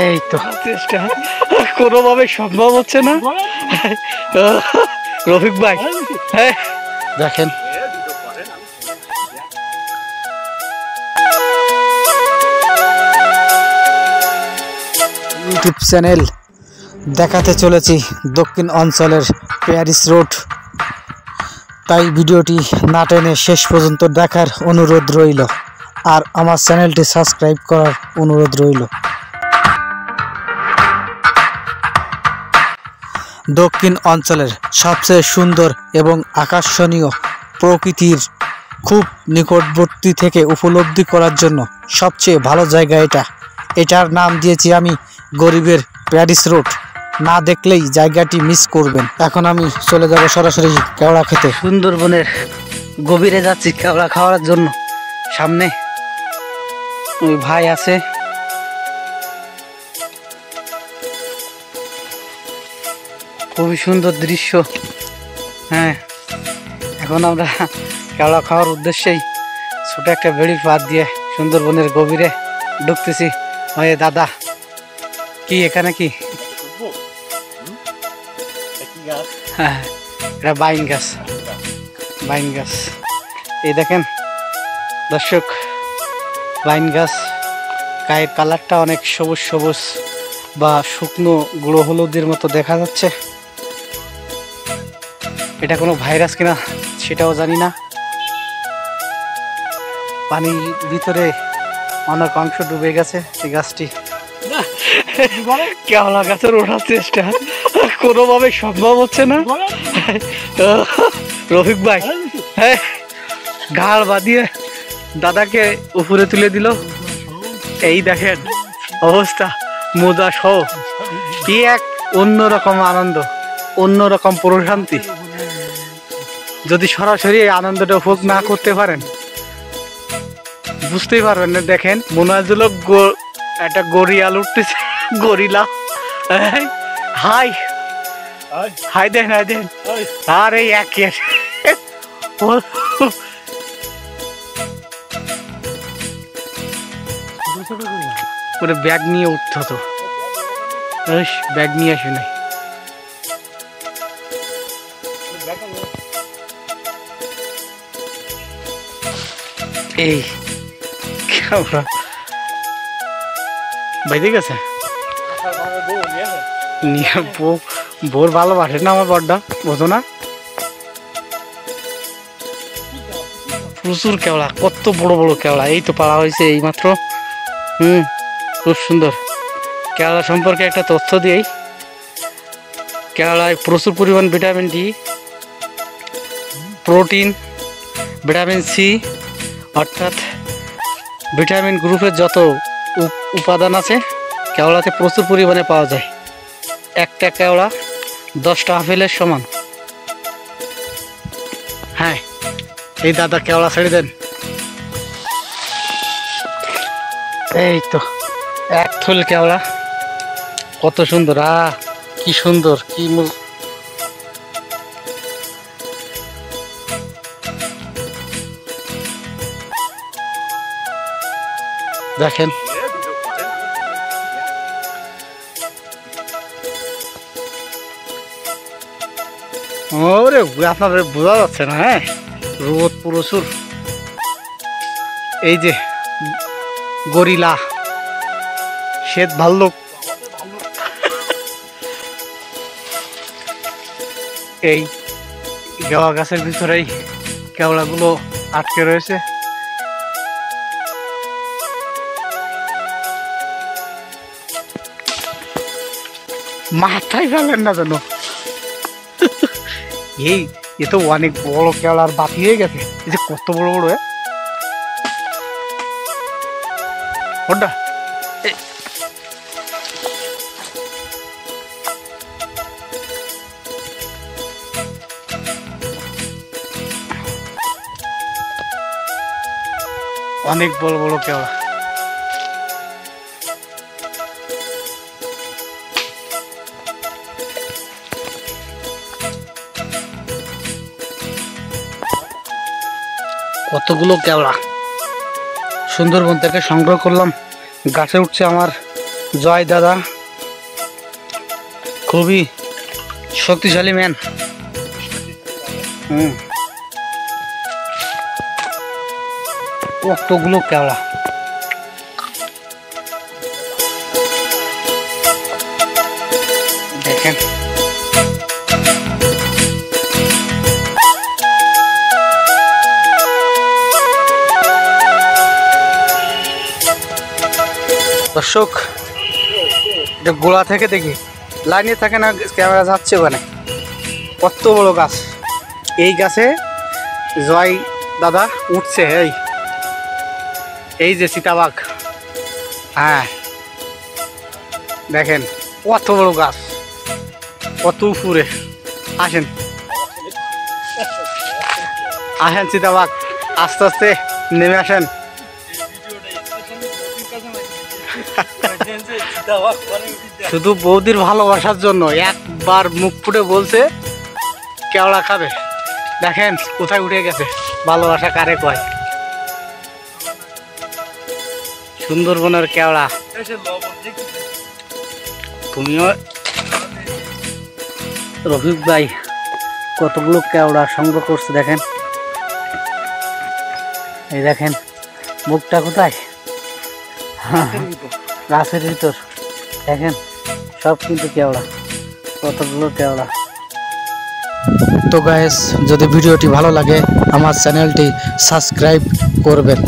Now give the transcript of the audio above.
এই তো চেষ্টা কোনোভাবে সম্ভব হচ্ছে না। রফিক ভাই দেখেন ইউটিউব চ্যানেল দেখাতে চলেছি দক্ষিণ অঞ্চলের প্যারিস রোড, তাই ভিডিওটি না টেনে শেষ পর্যন্ত দেখার অনুরোধ রইল, আর আমার চ্যানেলটি সাবস্ক্রাইব করার অনুরোধ রইল। দক্ষিণ অঞ্চলের সবচেয়ে সুন্দর এবং আকর্ষণীয় প্রকৃতির খুব নিকটবর্তী থেকে উপলব্ধি করার জন্য সবচেয়ে ভালো জায়গা এটার নাম দিয়েছি আমি গরিবের প্যারিস রোড। না দেখলেই জায়গাটি মিস করবেন। এখন আমি চলে যাব সরাসরি কেওড়া খেতে। সুন্দরবনের গভীরে যাচ্ছি কেওড়া খাওয়ার জন্য। সামনে ওই ভাই আছে, খুবই সুন্দর দৃশ্য। হ্যাঁ, এখন আমরা কেওড়া খাওয়ার উদ্দেশ্যেই ছোট একটা বেড়ির পাত দিয়ে সুন্দরবনের গভীরে ঢুকতেছি। ওই দাদা, কি এখানে কি? হ্যাঁ, এটা বাইন গাছ। বাইন গাছ, এই দেখেন দর্শক, বাইন গাছ গায়ের কালারটা অনেক সবুজ সবুজ বা শুকনো গুঁড়ো হলুদের মতো দেখা যাচ্ছে। এটা কোনো ভাইরাস কিনা সেটাও জানি না। পানির ভিতরে অনেক অংশ ডুবে গেছে এই গাছটি। কেওড়া গাছের ওঠার চেষ্টা কোনোভাবে সম্ভব হচ্ছে না। রফিক ভাই হ্যাঁ ঘাড় বাঁধিয়ে দাদাকে উপরে তুলে দিল। এই দেখেন অবস্থা, মোজা সহ। কি এক অন্যরকম আনন্দ, অন্যরকম প্রশান্তি। যদি সরাসরি এই আনন্দটা উপভোগ না করতে পারেন বুঝতেই পারবেন না। দেখেন মনে হয় একটা গরিয়াল উঠতেছে, গরিলা। হাই হাই দেন, হাই দেন। আর এই একের ওরে ব্যাগ নিয়ে উঠতে হতো, ব্যাগ নিয়ে আসে নাই। এই কেওড়া বাইরে গেছে, বোর ভালোবাসে না আমার বড়টা, বোঝো না? প্রচুর কেওড়া, কত বড় বড় কেওড়া। এই তো পাড়া হয়েছে এই মাত্র। খুব সুন্দর। কেওড়া সম্পর্কে একটা তথ্য দিই, কেওড়ায় প্রচুর পরিমাণ vitamin D, protein, vitamin C, অর্থাৎ ভিটামিন গ্রুপের যত উপাদান আছে কেওড়াতে প্রচুর পরিমাণে পাওয়া যায়। একটা কেওড়া 10টা আপেলের সমান। হ্যাঁ, এই দাদা কেওড়া ছেড়ে দেন। এই তো এক থল কেওড়া, কত সুন্দর। কি সুন্দর, কি দেখেন। ওরে আপনার বোঝা যাচ্ছে না। হ্যাঁ, রোদ প্রচুর। এই যে গরিলা, শ্বেত ভাল্লুক, এই কেওড়া গাছের ভিতরেই কেওড়াগুলো আটকে রয়েছে। মাথায় ফেলেন না যেন। এ তো অনেক বড় কেওড়ার বাতি হয়ে গেছে। এই যে কত বড় বড় ওটা। অনেক বড় বড় কেওড়া। কতগুলো কেওড়া সুন্দরবন থেকে সংগ্রহ করলাম। গাছে উঠছে আমার জয় দাদা খুবই শক্তিশালী ম্যান। কতগুলো কেওড়া, দেখেন দর্শক, এটা গোড়া থেকে দেখি, লাইনে থাকে না, ক্যামেরা যাচ্ছে ওখানে। কত বড় গাছ, এই গাছে জয় দাদা উঠছে। এই যে চিতাবাঘ, হ্যাঁ দেখেন কত বড় গাছ, কত উপরে। আসেন আসেন চিতাবাঘ, আস্তে আস্তে নেমে আসেন। শুধু বৌদির ভালোবাসার জন্য একবার মুখ ফুটে বলছে কেওড়া খাবে। দেখেন কোথায় উঠে গেছে, ভালোবাসা কারে কয়। সুন্দরবনের কেওড়া, তুমিও রফিক ভাই কতগুলো কেওড়া সংগ্রহ করছে। দেখেন, এই দেখেন মুখটা কোথায়, গাছের ভিতর। দেখেন সব কিন্তু কেওড়া, কতগুলো কেওড়া। তো গাইস, যদি ভিডিওটি ভালো লাগে আমার চ্যানেলটি সাবস্ক্রাইব করবেন।